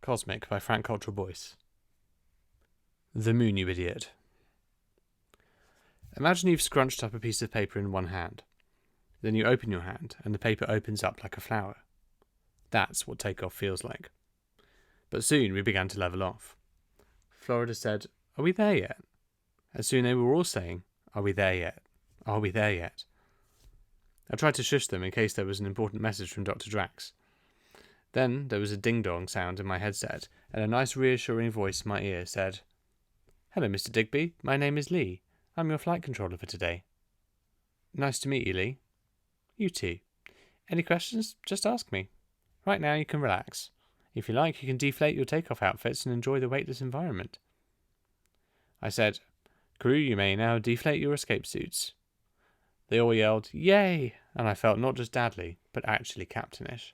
Cosmic by Frank Cottrell Boyce. Themoonyouidiot. Imagine you've scrunched up a piece of paper in one hand. Then you open your hand and the paper opens up like a flower. That's what takeoff feels like. But soon we began to level off. Florida said, "Are we there yet?" And soon they were all saying, "Are we there yet? Are we there yet?" I tried to shush them in case there was an important message from Dr. Drax. Then there was a ding-dong sound in my headset, and a nice reassuring voice in my ear said, "Hello, Mr. Digby. My name is Lee. I'm your flight controller for today." "Nice to meet you, Lee." "You too. Any questions? Just ask me. Right now you can relax. If you like, you can deflate your takeoff outfits and enjoy the weightless environment." I said, "Crew, you may now deflate your escape suits." They all yelled, "Yay!" and I felt not just dadly, but actually captainish.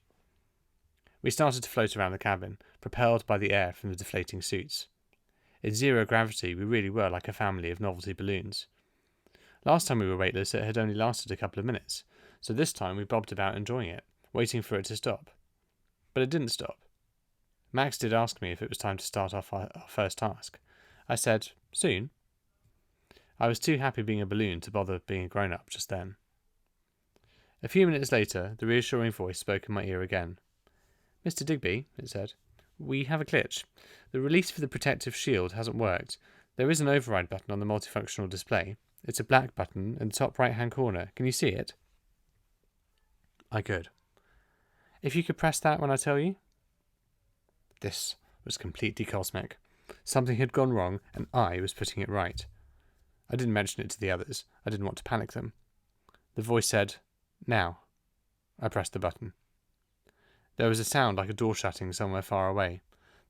We started to float around the cabin, propelled by the air from the deflating suits. In zero gravity, we really were like a family of novelty balloons. Last time we were weightless, it had only lasted a couple of minutes, so this time we bobbed about enjoying it, waiting for it to stop. But it didn't stop. Max did ask me if it was time to start off our first task. I said, "Soon." I was too happy being a balloon to bother being a grown-up just then. A few minutes later, the reassuring voice spoke in my ear again. "Mr. Digby," it said, "we have a glitch. The release for the protective shield hasn't worked. There is an override button on the multifunctional display. It's a black button in the top right-hand corner. Can you see it?" I could. "If you could press that when I tell you." This was completely cosmic. Something had gone wrong, and I was putting it right. I didn't mention it to the others. I didn't want to panic them. The voice said, "Now." I pressed the button. There was a sound like a door shutting somewhere far away.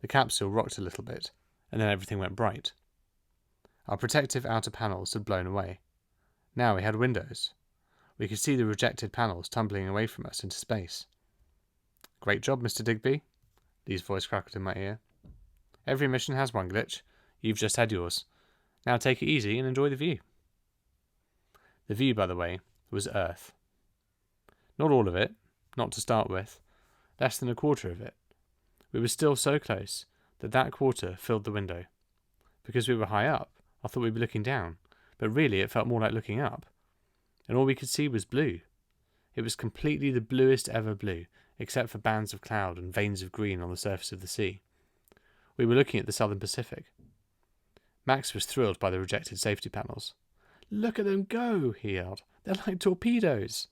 The capsule rocked a little bit, and then everything went bright. Our protective outer panels had blown away. Now we had windows. We could see the rejected panels tumbling away from us into space. "Great job, Mr. Digby," Lee's voice crackled in my ear. "Every mission has one glitch. You've just had yours. Now take it easy and enjoy the view." The view, by the way, was Earth. Not all of it, not to start with. Less than a quarter of it. We were still so close that quarter filled the window. Because we were high up, I thought we'd be looking down, but really it felt more like looking up. And all we could see was blue. It was completely the bluest ever blue, except for bands of cloud and veins of green on the surface of the sea. We were looking at the southern Pacific. Max was thrilled by the rejected safety panels. "Look at them go," he yelled. "They're like torpedoes."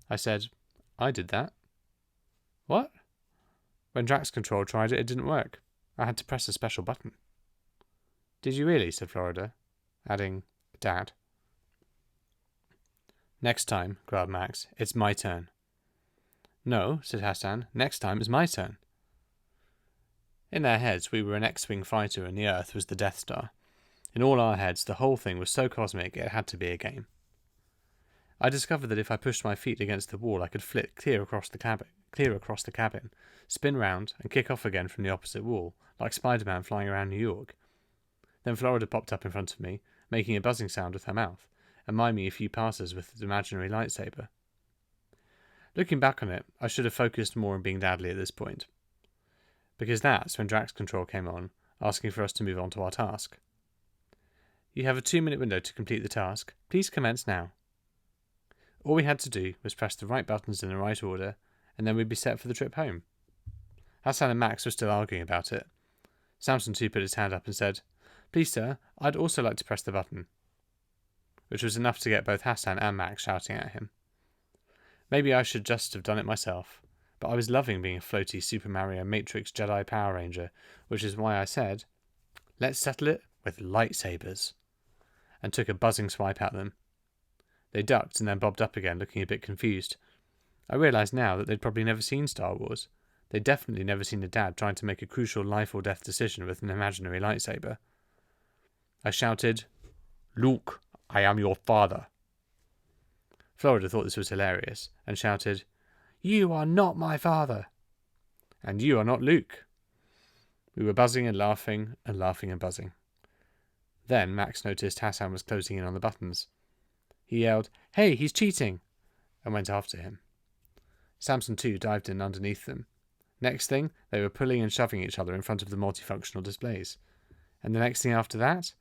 I said, "I did that." "What?" "When Drax Control tried it, it didn't work. I had to press a special button." "Did you really?" said Florida, adding, "Dad." "Next time," growled Max, "it's my turn." "No," said Hassan, "next time it's my turn." In their heads, we were an X-Wing fighter and the Earth was the Death Star. In all our heads, the whole thing was so cosmic it had to be a game. I discovered that if I pushed my feet against the wall, I could flit clear across the cabin, spin round, and kick off again from the opposite wall, like Spider-Man flying around New York. Then Florida popped up in front of me, making a buzzing sound with her mouth, and miming a few passes with an imaginary lightsaber. Looking back on it, I should have focused more on being dadly at this point. Because that's when Drax Control came on, asking for us to move on to our task. "You have a 2-minute window to complete the task. Please commence now." All we had to do was press the right buttons in the right order, and then we'd be set for the trip home. Hassan and Max were still arguing about it. Samson too put his hand up and said, "Please, sir, I'd also like to press the button," which was enough to get both Hassan and Max shouting at him. Maybe I should just have done it myself, but I was loving being a floaty Super Mario Matrix Jedi Power Ranger, which is why I said, "Let's settle it with lightsabers," and took a buzzing swipe at them. They ducked and then bobbed up again, looking a bit confused. I realised now that they'd probably never seen Star Wars. They'd definitely never seen a dad trying to make a crucial life or death decision with an imaginary lightsaber. I shouted, "Luke, I am your father." Florida thought this was hilarious, and shouted, "You are not my father." "And you are not Luke." We were buzzing and laughing and buzzing. Then Max noticed Hassan was closing in on the buttons. He yelled, "Hey, he's cheating!" and went after him. Samson too dived in underneath them. Next thing, they were pulling and shoving each other in front of the multifunctional displays. And the next thing after that,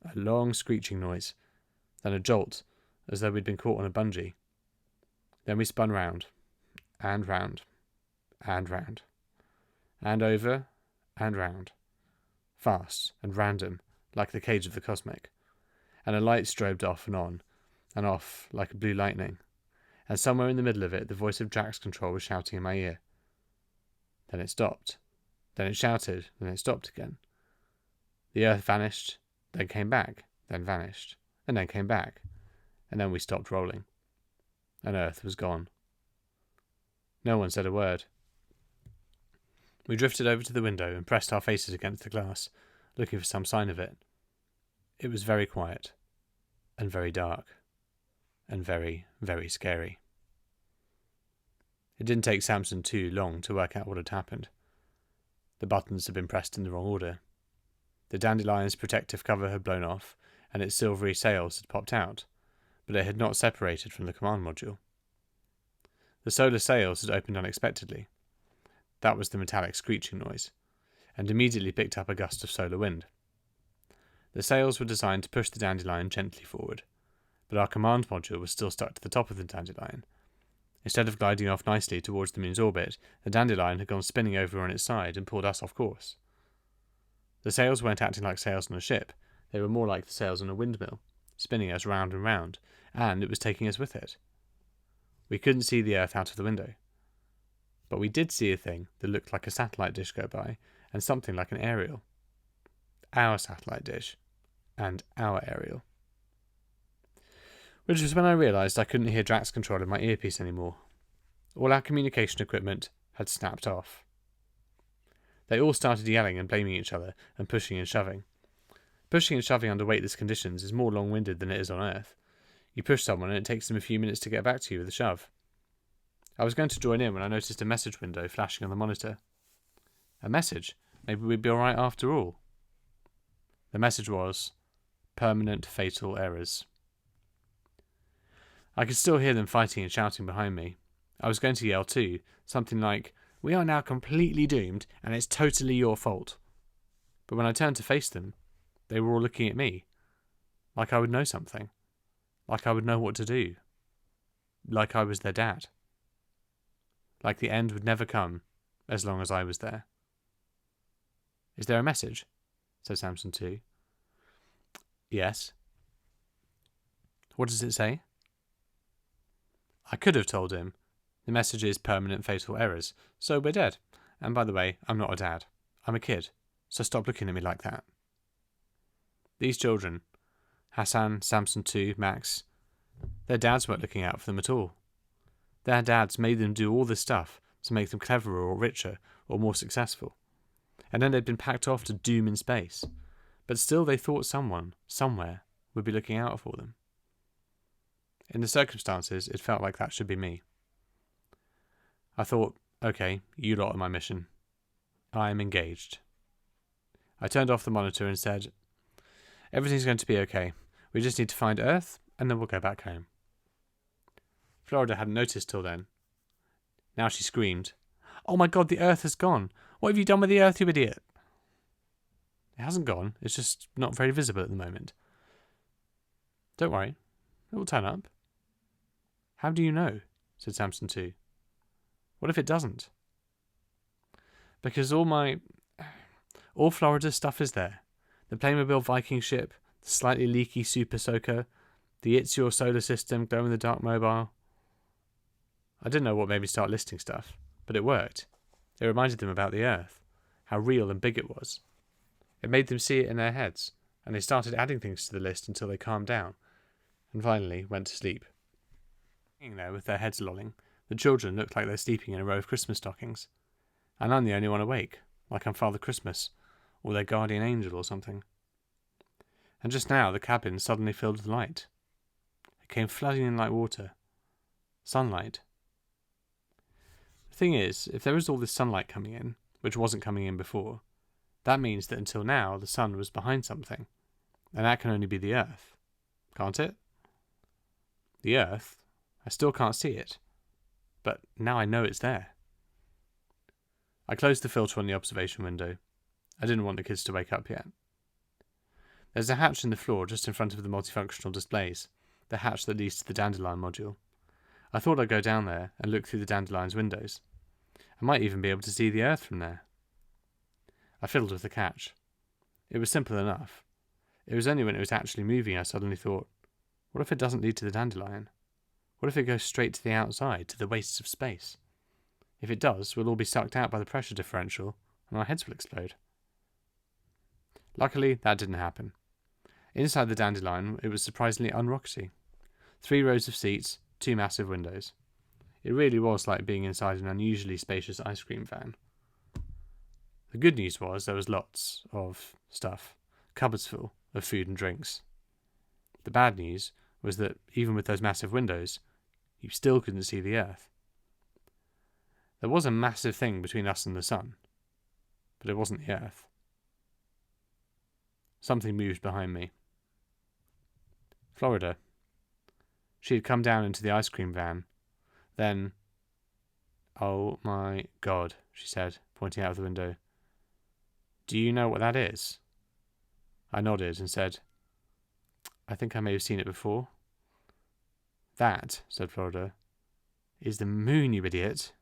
a long screeching noise, then a jolt, as though we'd been caught on a bungee. Then we spun round, and round, and round, and over, and round, fast and random, like the cage of the Cosmic, and a light strobed off and off like a blue lightning, and somewhere in the middle of it the voice of Jack's control was shouting in my ear. Then it stopped, then it shouted, then it stopped again. The Earth vanished, then came back, then vanished, and then came back, and then we stopped rolling, and Earth was gone. No one said a word. We drifted over to the window and pressed our faces against the glass, looking for some sign of it. It was very quiet, and very dark, and very, very scary. It didn't take Samson too long to work out what had happened. The buttons had been pressed in the wrong order. The Dandelion's protective cover had blown off, and its silvery sails had popped out, but it had not separated from the command module. The solar sails had opened unexpectedly. That was the metallic screeching noise, and immediately picked up a gust of solar wind. The sails were designed to push the Dandelion gently forward, but our command module was still stuck to the top of the Dandelion. Instead of gliding off nicely towards the moon's orbit, the Dandelion had gone spinning over on its side and pulled us off course. The sails weren't acting like sails on a ship, they were more like the sails on a windmill, spinning us round and round, and it was taking us with it. We couldn't see the Earth out of the window, but we did see a thing that looked like a satellite dish go by, and something like an aerial. Our satellite dish, and our aerial. Which was when I realised I couldn't hear Drax control in my earpiece anymore. All our communication equipment had snapped off. They all started yelling and blaming each other, and pushing and shoving. Pushing and shoving under weightless conditions is more long-winded than it is on Earth. You push someone and it takes them a few minutes to get back to you with a shove. I was going to join in when I noticed a message window flashing on the monitor. A message? Maybe we'd be alright after all. The message was, permanent fatal errors. I could still hear them fighting and shouting behind me. I was going to yell too, something like, "We are now completely doomed, and it's totally your fault." But when I turned to face them, they were all looking at me, like I would know something, like I would know what to do, like I was their dad, like the end would never come as long as I was there. "Is there a message?" said Samson too. "Yes." "What does it say?" I could have told him, "The message is permanent fatal errors, so we're dead. And by the way, I'm not a dad. I'm a kid, so stop looking at me like that." These children, Hassan, Samson too, Max, their dads weren't looking out for them at all. Their dads made them do all this stuff to make them cleverer or richer or more successful. And then they'd been packed off to doom in space. But still they thought someone, somewhere, would be looking out for them. In the circumstances, it felt like that should be me. I thought, okay, you lot are my mission. I am engaged. I turned off the monitor and said, "Everything's going to be okay. We just need to find Earth, and then we'll go back home." Florida hadn't noticed till then. Now she screamed, "Oh my God, the Earth has gone! What have you done with the Earth, you idiot?" It hasn't gone, it's just not very visible at the moment. "Don't worry, it will turn up." "How do you know?" said Samson too. "What if it doesn't?" "Because all Florida's stuff is there. The Playmobil Viking ship, the slightly leaky Super Soaker, the It's Your Solar System glow-in-the-dark mobile." I didn't know what made me start listing stuff, but it worked. It reminded them about the Earth, how real and big it was. It made them see it in their heads, and they started adding things to the list until they calmed down, and finally went to sleep. Hanging there with their heads lolling, the children looked like they're sleeping in a row of Christmas stockings, and I'm the only one awake, like I'm Father Christmas, or their guardian angel or something. And just now the cabin suddenly filled with light. It came flooding in like water. Sunlight. The thing is, if there was all this sunlight coming in, which wasn't coming in before, that means that until now the sun was behind something, and that can only be the Earth. Can't it? The Earth? I still can't see it, but now I know it's there. I closed the filter on the observation window. I didn't want the kids to wake up yet. There's a hatch in the floor just in front of the multifunctional displays, the hatch that leads to the dandelion module. I thought I'd go down there and look through the dandelion's windows. I might even be able to see the Earth from there. I fiddled with the catch. It was simple enough. It was only when it was actually moving I suddenly thought, what if it doesn't lead to the dandelion? What if it goes straight to the outside, to the wastes of space? If it does, we'll all be sucked out by the pressure differential, and our heads will explode. Luckily, that didn't happen. Inside the dandelion, it was surprisingly unrockety. 3 rows of seats, 2 massive windows. It really was like being inside an unusually spacious ice cream van. The good news was there was lots of stuff, cupboards full of food and drinks. The bad news was that even with those massive windows, you still couldn't see the Earth. There was a massive thing between us and the sun, but it wasn't the Earth. Something moved behind me. Florida. She had come down into the ice cream van. Then, "Oh my God," she said, pointing out of the window. "Do you know what that is?" I nodded and said, "I think I may have seen it before." "That," said Florida, "is the moon, you idiot."